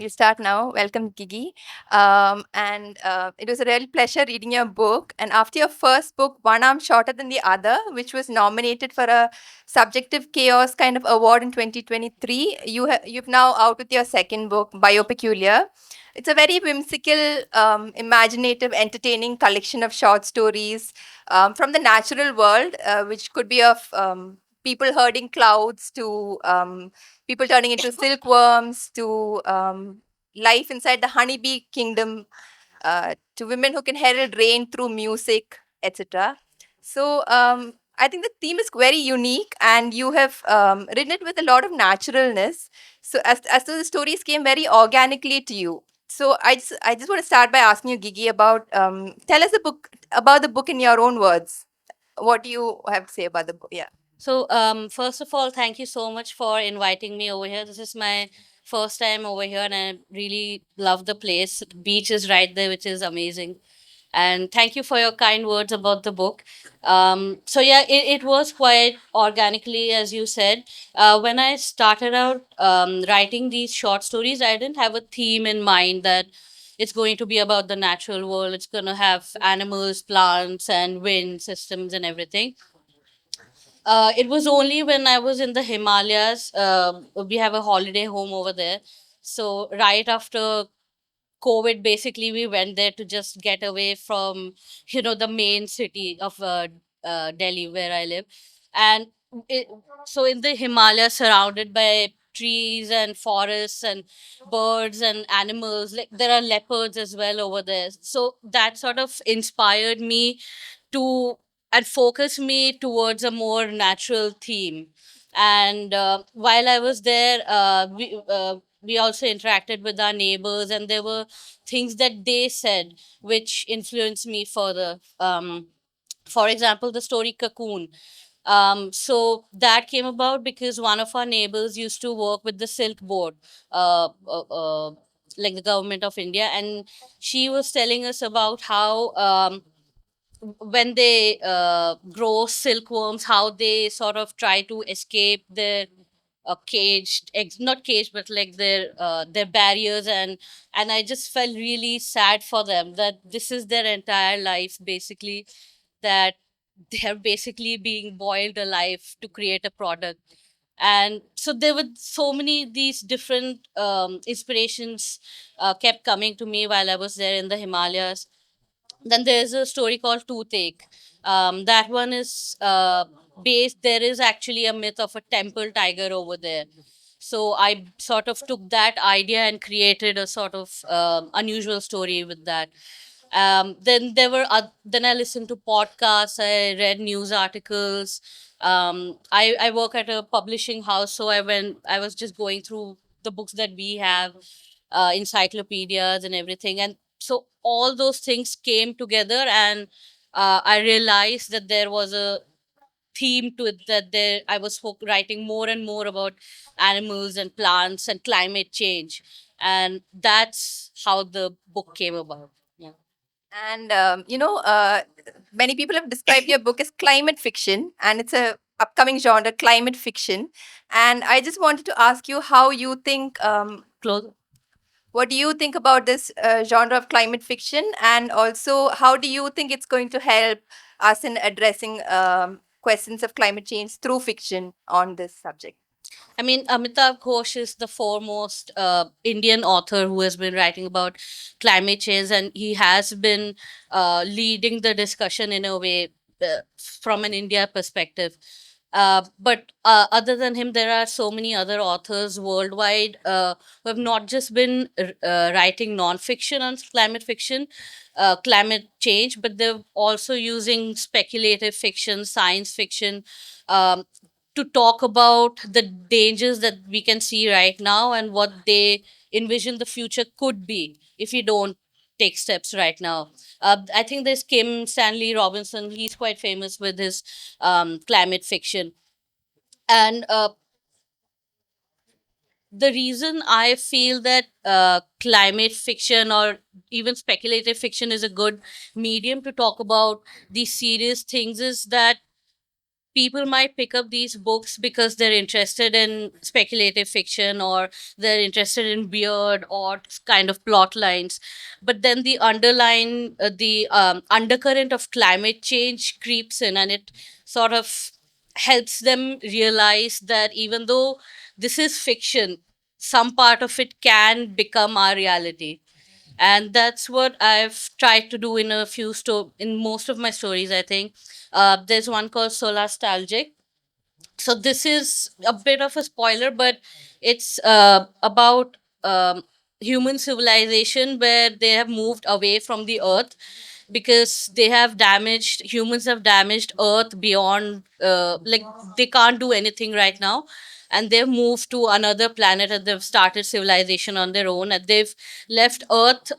We'll start now. Welcome, Gigi. And it was a real pleasure reading your book. And after your first book, One Arm Shorter Than the Other, which was nominated for a Subjective Chaos kind of award in 2023, you've now out with your second book, Biopeculiar. It's a very whimsical, imaginative, entertaining collection of short stories from the natural world, which could be of people herding clouds to people turning into silkworms to life inside the honeybee kingdom to women who can herald rain through music, etc. So I think the theme is very unique, and you have written it with a lot of naturalness. So as though the stories came very organically to you. So I just want to start by asking you, Gigi, about tell us about the book in your own words. What do you have to say about the book? Yeah. First of all, thank you so much for inviting me over here. This is my first time over here, and I really love the place. The beach is right there, which is amazing. And thank you for your kind words about the book. It was quite organically, as you said. When I started out writing these short stories, I didn't have a theme in mind that it's going to be about the natural world. It's going to have animals, plants, and wind systems and everything. It was only when I was in the Himalayas. We have a holiday home over there. So right after COVID, basically, we went there to just get away from, the main city of Delhi, where I live. And it, so in the Himalayas, surrounded by trees and forests and birds and animals, like there are leopards as well over there. So that sort of inspired me to and focus me towards a more natural theme. And while I was there, we also interacted with our neighbors, and there were things that they said which influenced me further. For example, the story Cocoon. So that came about because one of our neighbors used to work with the Silk Board, uh, uh, uh, like the government of India, and she was telling us about how when they grow silkworms, how they sort of try to escape their not caged, but like their barriers, and I just felt really sad for them that this is their entire life basically, that they're basically being boiled alive to create a product. And so there were so many these different inspirations kept coming to me while I was there in the Himalayas. Then there's a story called Toothache. That one is based, there is actually a myth of a temple tiger over there. So I sort of took that idea and created a sort of unusual story with that. Then I listened to podcasts, I read news articles. I work at a publishing house, so I was just going through the books that we have, encyclopedias and everything. And so all those things came together, and I realized that there was a theme to it, that there I was writing more and more about animals and plants and climate change, and that's how the book came about. Yeah. And many people have described your book as climate fiction, and it's a upcoming genre, climate fiction. And I just wanted to ask you how you think, Close. what do you think about this genre of climate fiction, and also how do you think it's going to help us in addressing questions of climate change through fiction on this subject? I mean, Amitav Ghosh is the foremost Indian author who has been writing about climate change, and he has been leading the discussion in a way from an India perspective. But other than him, there are so many other authors worldwide who have not just been writing non-fiction on climate fiction, climate change, but they're also using speculative fiction, science fiction, um, to talk about the dangers that we can see right now and what they envision the future could be if we don't take steps right now. I think there's Kim Stanley Robinson. He's quite famous with his climate fiction. And the reason I feel that climate fiction or even speculative fiction is a good medium to talk about these serious things is that people might pick up these books because they're interested in speculative fiction, or they're interested in weird or kind of plot lines. But then the the undercurrent of climate change creeps in, and it sort of helps them realize that even though this is fiction, some part of it can become our reality. And that's what I've tried to do in in most of my stories, I think. There's one called Solastalgic. So this is a bit of a spoiler, but it's about human civilization where they have moved away from the earth because humans have damaged earth beyond, like, they can't do anything right now, and they've moved to another planet and they've started civilization on their own, and they've left earth,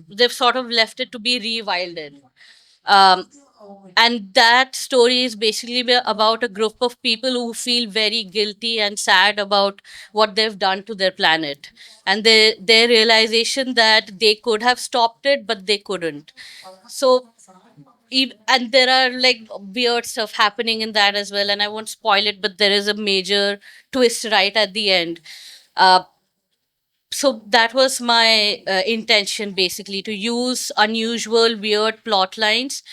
they've sort of left it to be rewilded. um, and that story is basically about a group of people who feel very guilty and sad about what they've done to their planet, and their realization that they could have stopped it but they couldn't. So and there are like weird stuff happening in that as well, and I won't spoil it, but there is a major twist right at the end. uh, so that was my intention, basically, to use unusual weird plot lines,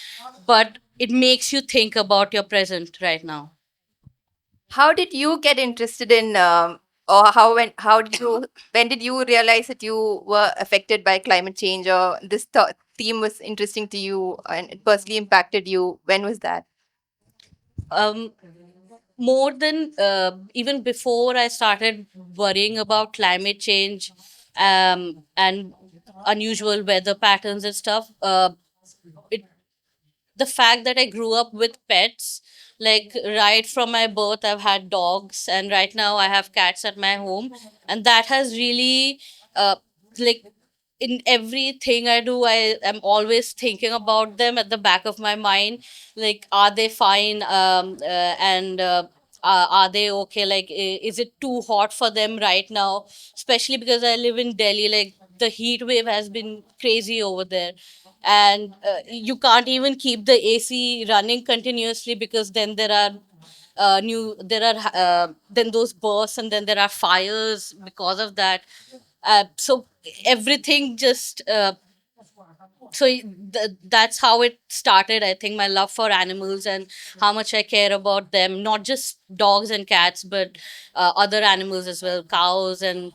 but it makes you think about your present right now. How did you get interested in, or how did you when did you realize that you were affected by climate change, or this theme was interesting to you and it personally impacted you? When was that? um More than even before I started worrying about climate change, and unusual weather patterns and stuff, it the fact that I grew up with pets, like right from my birth, I've had dogs, and right now I have cats at my home, and that has really, like, in everything I do, I am always thinking about them at the back of my mind. Like, are they fine? And are they okay? Like, is it too hot for them right now? Especially because I live in Delhi, like the heat wave has been crazy over there, and you can't even keep the AC running continuously because then there are then those bursts, and then there are fires because of that. So everything just that's how it started, I think, my love for animals and how much I care about them, not just dogs and cats, but other animals as well, cows and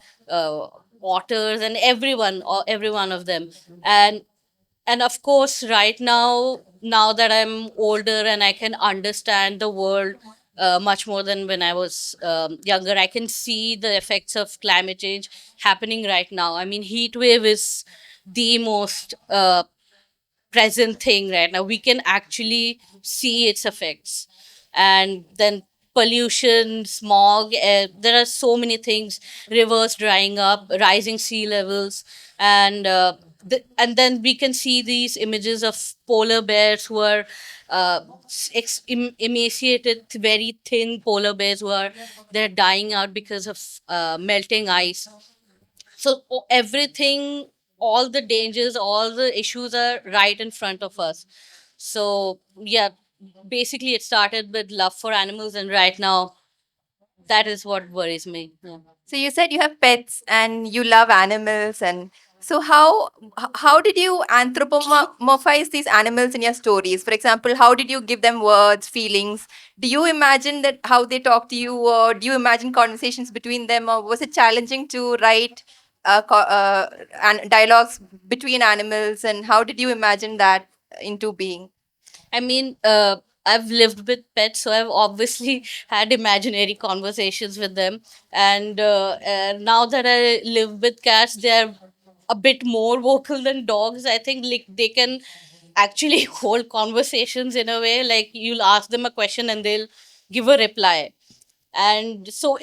otters and every one of them. And of course, right now that I'm older and I can understand the world much more than when I was younger, I can see the effects of climate change happening right now. I mean, heat wave is the most present thing right now. We can actually see its effects. And then pollution, smog, there are so many things, rivers drying up, rising sea levels, and and then we can see these images of polar bears who are emaciated, very thin polar bears who are they're dying out because of melting ice. So everything, all the dangers, all the issues are right in front of us. So yeah, basically it started with love for animals, and right now that is what worries me. Yeah. So you said you have pets and you love animals, and so how did you anthropomorphize these animals in your stories? For example, how did you give them words, feelings? Do you imagine that how they talk to you, or do you imagine conversations between them, or was it challenging to write dialogues between animals? And how did you imagine that into being? I mean, I've lived with pets, so I've obviously had imaginary conversations with them. And now that I live with cats, they're a bit more vocal than dogs. I think, like, they can actually hold conversations in a way. Like, you'll ask them a question and they'll give a reply. And so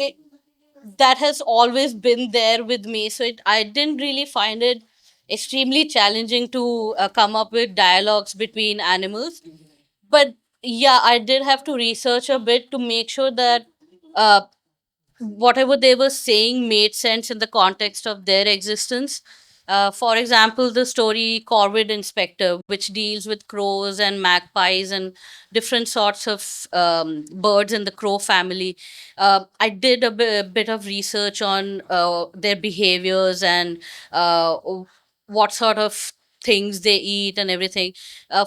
that has always been there with me. So I didn't really find it extremely challenging to come up with dialogues between animals. But yeah, I did have to research a bit to make sure that uh, whatever they were saying made sense in the context of their existence. For example, the story Corvid Inspector, which deals with crows and magpies and different sorts of birds in the crow family. I did a bit of research on their behaviors and uh, what sort of things they eat and everything.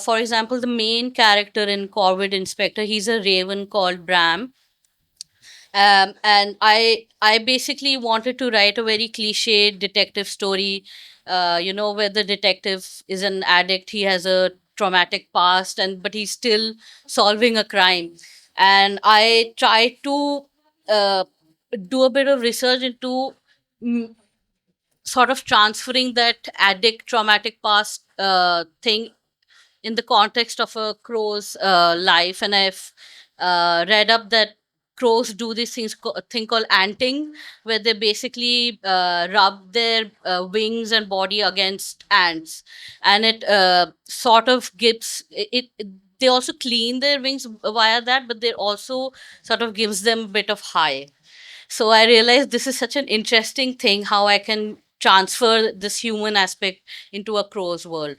For example, the main character in Corvid Inspector, he's a raven called Bram. And I basically wanted to write a very cliche detective story, where the detective is an addict, he has a traumatic past, and but he's still solving a crime. And I tried to uh, do a bit of research into mm, sort of transferring that addict traumatic past thing in the context of a crow's life. And I've read up that crows do this thing called anting, where they basically rub their wings and body against ants, and it sort of gives they also clean their wings via that, but they also sort of gives them a bit of high. So I realized this is such an interesting thing, how I can transfer this human aspect into a crow's world.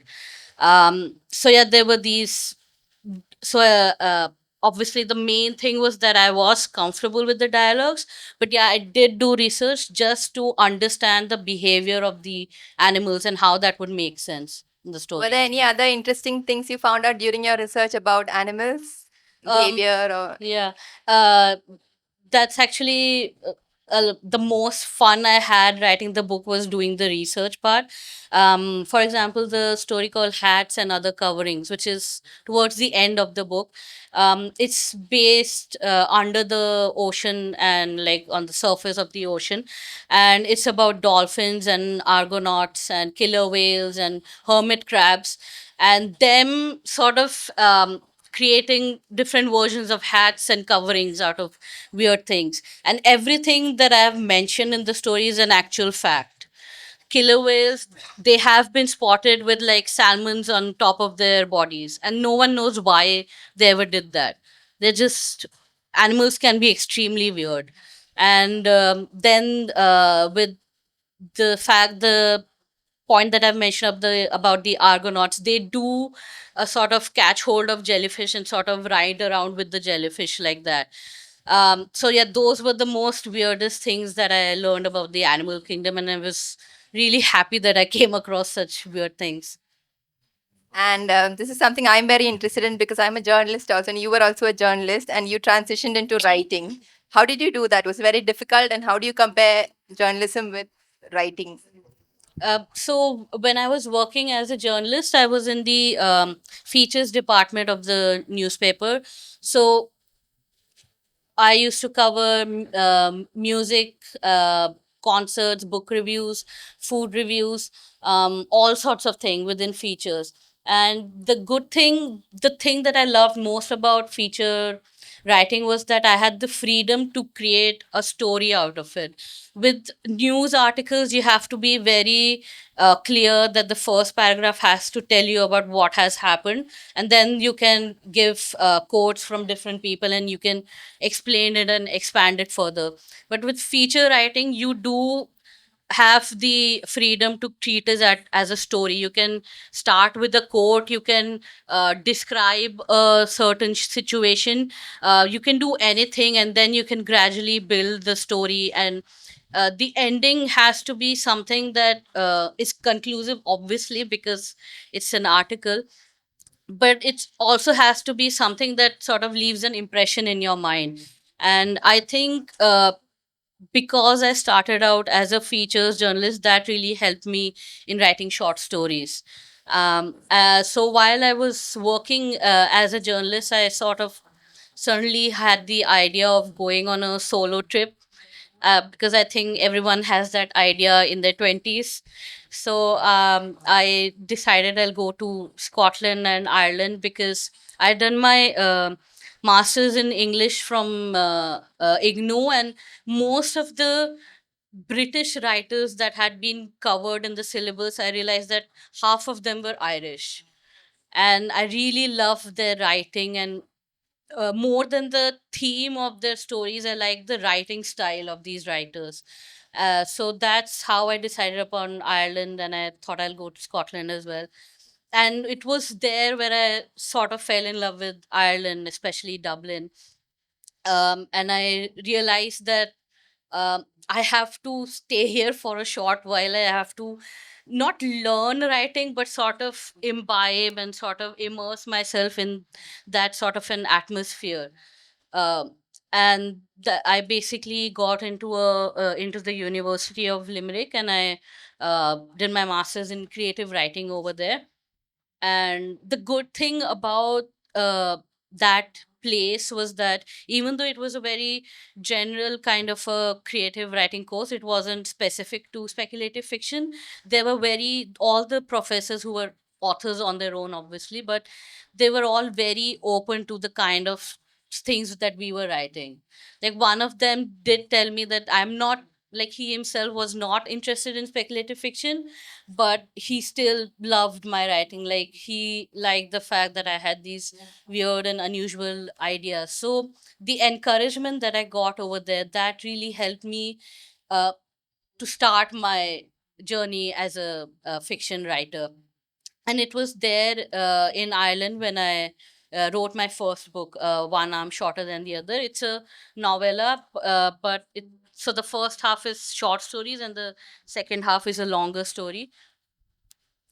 So yeah, there were these. So obviously, the main thing was that I was comfortable with the dialogues, but yeah, I did do research just to understand the behavior of the animals and how that would make sense in the Were story. there any other interesting things you found out during your research about animals Um, behavior or yeah. Uh, that's actually the most fun I had writing the book was doing the research part. For example, the story called Hats and Other Coverings, which is towards the end of the book. It's based under the ocean and like on the surface of the ocean. And it's about dolphins and argonauts and killer whales and hermit crabs and them sort of creating different versions of hats and coverings out of weird things. And everything that I've mentioned in the story is an actual fact. Killer whales, they have been spotted with like salmons on top of their bodies, and no one knows why they ever did that. They're just animals can be extremely weird. And then with the point that I've mentioned of the about the Argonauts, they do a sort of catch hold of jellyfish and sort of ride around with the jellyfish like that. So yeah, those were the most weirdest things that I learned about the animal kingdom, and I was really happy that I came across such weird things. and this is something I'm very interested in because I'm a journalist also, and you were also a journalist, and you transitioned into writing. How did you do that? Was it very difficult, and how do you compare journalism with writing? So when I was working as a journalist, I was in the features department of the newspaper. So I used to cover music, concerts, book reviews, food reviews, all sorts of things within features. And the thing that I loved most about feature writing was that I had the freedom to create a story out of it. With news articles, you have to be very clear that the first paragraph has to tell you about what has happened, and then you can give quotes from different people and you can explain it and expand it further. But with feature writing, you do have the freedom to treat it as a story. You can start with a quote, you can describe a certain situation, you can do anything, and then you can gradually build the story. And the ending has to be something that is conclusive, obviously, because it's an article, but it also has to be something that sort of leaves an impression in your mind. And I think because I started out as a features journalist, that really helped me in writing short stories. So while I was working as a journalist, I sort of suddenly had the idea of going on a solo trip, because I think everyone has that idea in their 20s. So I decided I'll go to Scotland and Ireland because I'd done my master's in English from IGNO, and most of the British writers that had been covered in the syllabus, I realized that half of them were Irish. And I really loved their writing, and more than the theme of their stories, I like the writing style of these writers. So that's how I decided upon Ireland, and I thought I'll go to Scotland as well. And it was there where I sort of fell in love with Ireland, especially Dublin. And I realized that I have to stay here for a short while. I have to not learn writing, but sort of imbibe and sort of immerse myself in that sort of an atmosphere. Um, and I basically got into the University of Limerick, and I did my master's in creative writing over there. And the good thing about that place was that even though it was a very general kind of a creative writing course, it wasn't specific to speculative fiction. There were very all the professors who were authors on their own, obviously, but they were all very open to the kind of things that we were writing. Like, one of them did tell me that I'm not, like, he himself was not interested in speculative fiction, but he still loved my writing. Like, he liked the fact that I had these weird and unusual ideas. So the encouragement that I got over there, that really helped me uh, to start my journey as a fiction writer. And it was there in Ireland when I wrote my first book, One Arm Shorter Than the Other. It's a novella, but so the first half is short stories and the second half is a longer story.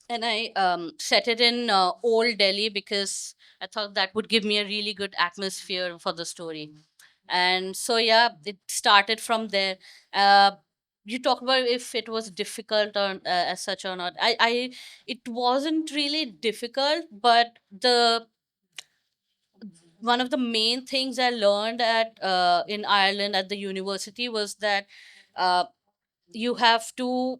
And I set it in Old Delhi because I thought that would give me a really good atmosphere for the story. And so, yeah, it started from there. Uh, you talked about if it was difficult or as such or not. It wasn't really difficult, but the one of the main things I learned at in Ireland at the university was that uh, you have to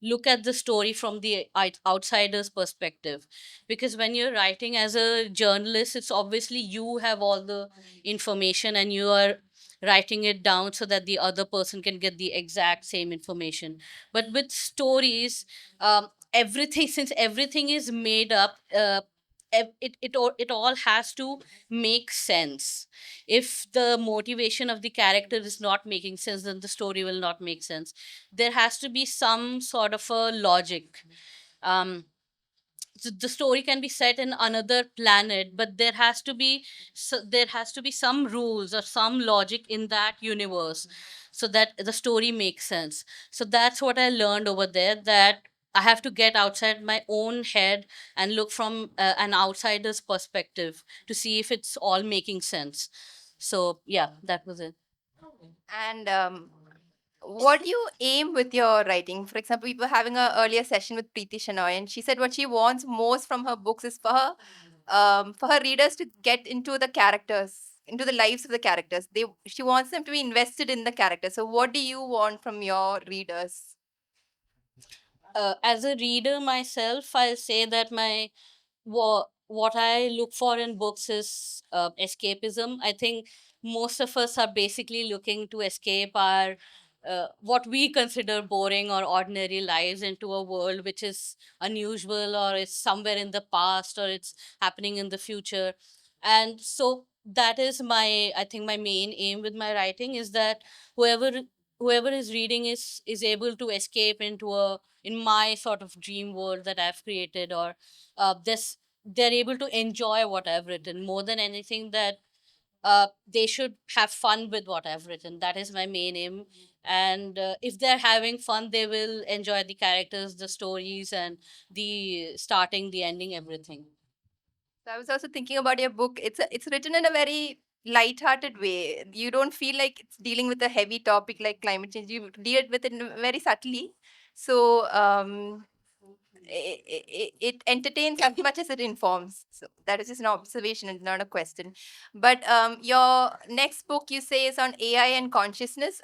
look at the story from the outsider's perspective, because when you're writing as a journalist, it's obviously you have all the information and you are writing it down so that the other person can get the exact same information. But with stories, everything since everything is made up, it all has to make sense. If the motivation of the character is not making sense, then the story will not make sense. There has to be some sort of a logic. um the story can be set in another planet, but there has to be some rules or some logic in that universe so that the story makes sense. So that's what I learned over there, that I have to get outside my own head and look from an outsider's perspective to see if it's all making sense. So yeah, that was it. And what do you aim with your writing? For example, we were having a earlier session with Preeti Shenoy, and she said what she wants most from her books is for her readers to get into the characters, into the lives of the characters. She wants them to be invested in the characters. So, what do you want from your readers? As a reader myself, I'll say that what I look for in books is escapism. I think most of us are basically looking to escape our what we consider boring or ordinary lives into a world which is unusual, or is somewhere in the past, or it's happening in the future. And so that is my, I think, my main aim with my writing is that whoever whoever is reading is able to escape into a in my sort of dream world that I've created, or this they're able to enjoy what I've written more than anything. That they should have fun with what I've written. That is my main aim. And if they're having fun, they will enjoy the characters, the stories, and the starting, the ending, everything. So I was also thinking about your book. It's written in a very light-hearted way. You don't feel like it's dealing with a heavy topic like climate change. You deal with it very subtly. So it entertains as much as it informs. So that is just an observation and not a question. But your next book, you say, is on AI and consciousness.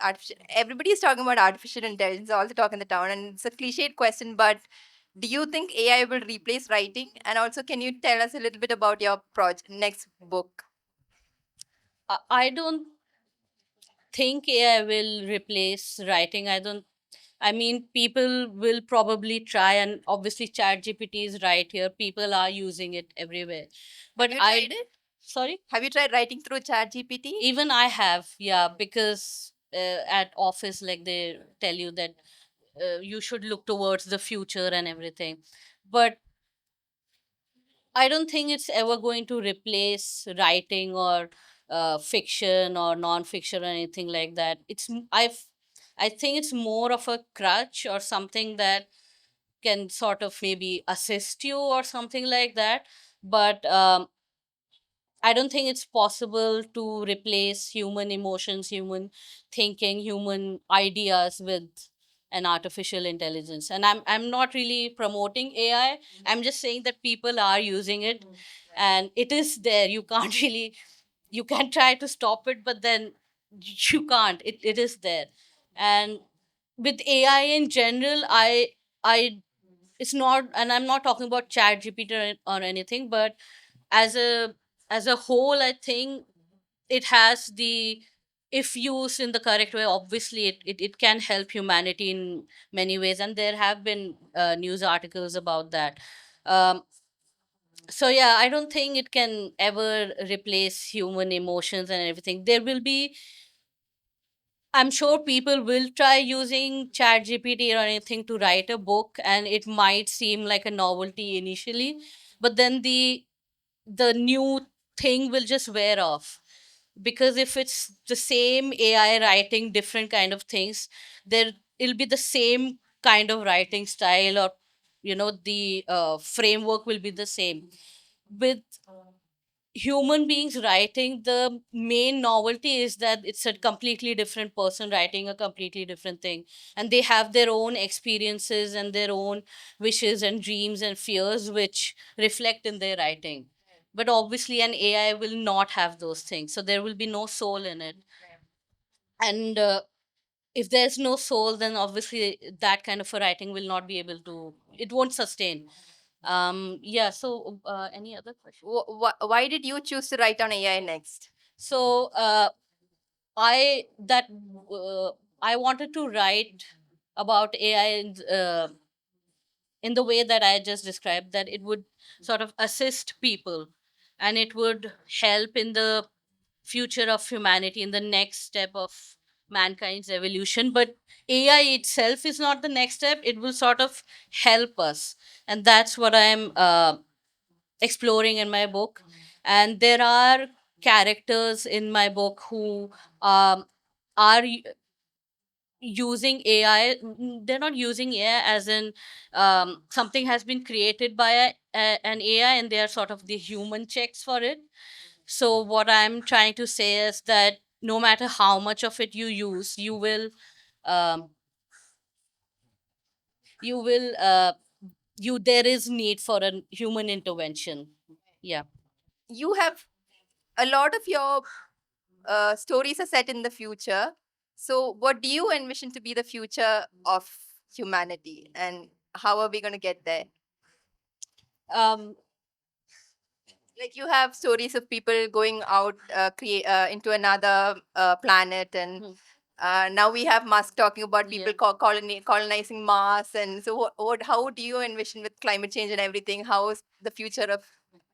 Everybody is talking about artificial intelligence, all the talk in the town, and it's a cliched question, but do you think AI will replace writing? And also, can you tell us a little bit about your next book? I don't think AI will replace writing. I don't. I mean, people will probably try, and obviously, ChatGPT is right here. People are using it everywhere, Have but you tried I it? Sorry? Have you tried writing through ChatGPT? Even I have, yeah, because at office, like they tell you that you should look towards the future and everything. But I don't think it's ever going to replace writing or fiction or non-fiction or anything like that. I think it's more of a crutch or something that can sort of maybe assist you or something like that. But I don't think it's possible to replace human emotions, human thinking, human ideas with an artificial intelligence. And I'm not really promoting AI. I'm just saying that people are using it and it is there. You can't really, you can try to stop it, but then you can't. It is there. And with AI in general, I it's not, and I'm not talking about chat gpt or anything, but as a whole, I think it has the, if used in the correct way, obviously it can help humanity in many ways, and there have been news articles about that. um, so yeah, I don't think it can ever replace human emotions and everything. There will be, I'm sure people will try using chat gpt or anything to write a book, and it might seem like a novelty initially, but then the new thing will just wear off. Because if it's the same AI writing different kind of things, there it'll be the same kind of writing style, or the framework will be the same. With human beings writing, the main novelty is that it's a completely different person writing a completely different thing, and they have their own experiences and their own wishes and dreams and fears which reflect in their writing. But obviously an AI will not have those things, so there will be no soul in it. And if there's no soul, then obviously that kind of a writing will not be able to, it won't sustain. Yeah, so any other question? Why did you choose to write on AI next? So I that I wanted to write about AI in the way that I just described, that it would sort of assist people and it would help in the future of humanity, in the next step of mankind's evolution. But AI itself is not the next step, it will sort of help us. And that's what I'm exploring in my book. And there are characters in my book who are using AI. They're not using AI as in something has been created by an AI, and they are sort of the human checks for it. So what I'm trying to say is that no matter how much of it you use, um, you will you there is need for a human intervention. Yeah. You have a lot of your stories are set in the future. So, what do you envision to be the future of humanity, and how are we going to get there? um Like you have stories of people going out, create into another planet, and Hmm. now we have Musk talking about people Yeah. colonizing Mars. And so, how do you envision with climate change and everything? How is the future of?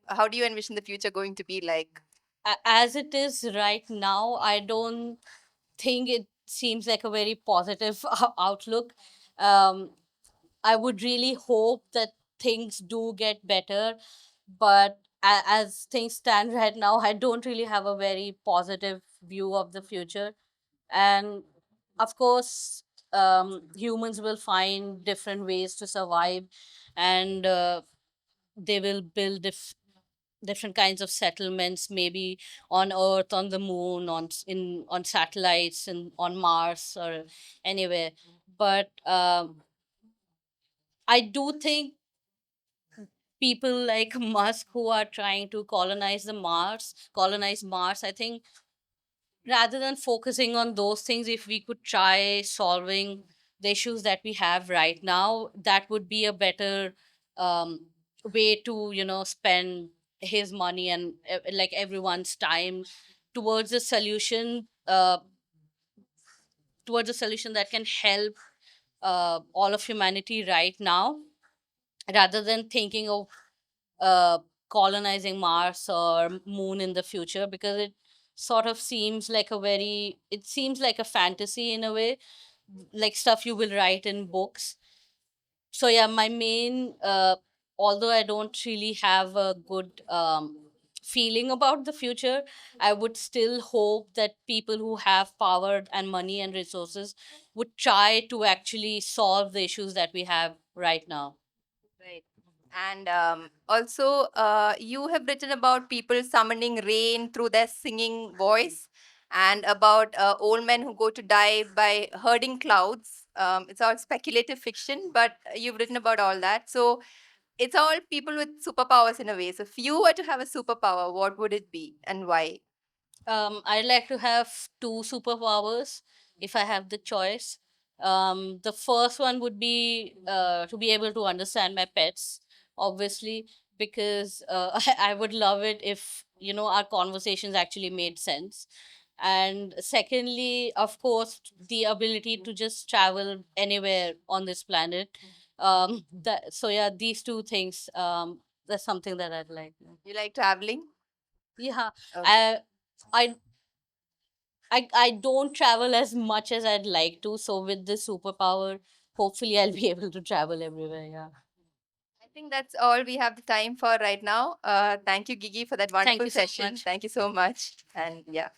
How do you envision the future going to be like? As it is right now, I don't think it seems like a very positive outlook. um I would really hope that things do get better, but as things stand right now, I don't really have a very positive view of the future. And of course, humans will find different ways to survive, and they will build different kinds of settlements, maybe on Earth, on the moon, on satellites, and on Mars or anywhere. But I do think people like Musk who are trying to colonize Mars, I think rather than focusing on those things, if we could try solving the issues that we have right now, that would be a better um, way to spend his money and like everyone's time towards a solution, that can help all of humanity right now, rather than thinking of colonizing Mars or Moon in the future, because it sort of seems like it seems like a fantasy in a way, like stuff you will write in books. So yeah, my main although I don't really have a good feeling about the future, I would still hope that people who have power and money and resources would try to actually solve the issues that we have right now. Right. And also, you have written about people summoning rain through their singing voice, and about old men who go to die by herding clouds. It's all speculative fiction, but you've written about all that. So it's all people with superpowers in a way. So if you were to have a superpower, what would it be and why? I'd like to have two superpowers if I have the choice. The first one would be to be able to understand my pets, obviously, because I would love it if, you know, our conversations actually made sense. And secondly, of course, the ability to just travel anywhere on this planet. So yeah, these two things. That's something that I'd like. You like traveling? Yeah, Okay. I I I don't travel as much as I'd like to. So with this superpower, hopefully I'll be able to travel everywhere. Yeah. I think that's all we have the time for right now. Thank you, Gigi, for that Thank wonderful you so session. much. Thank you so much. And yeah.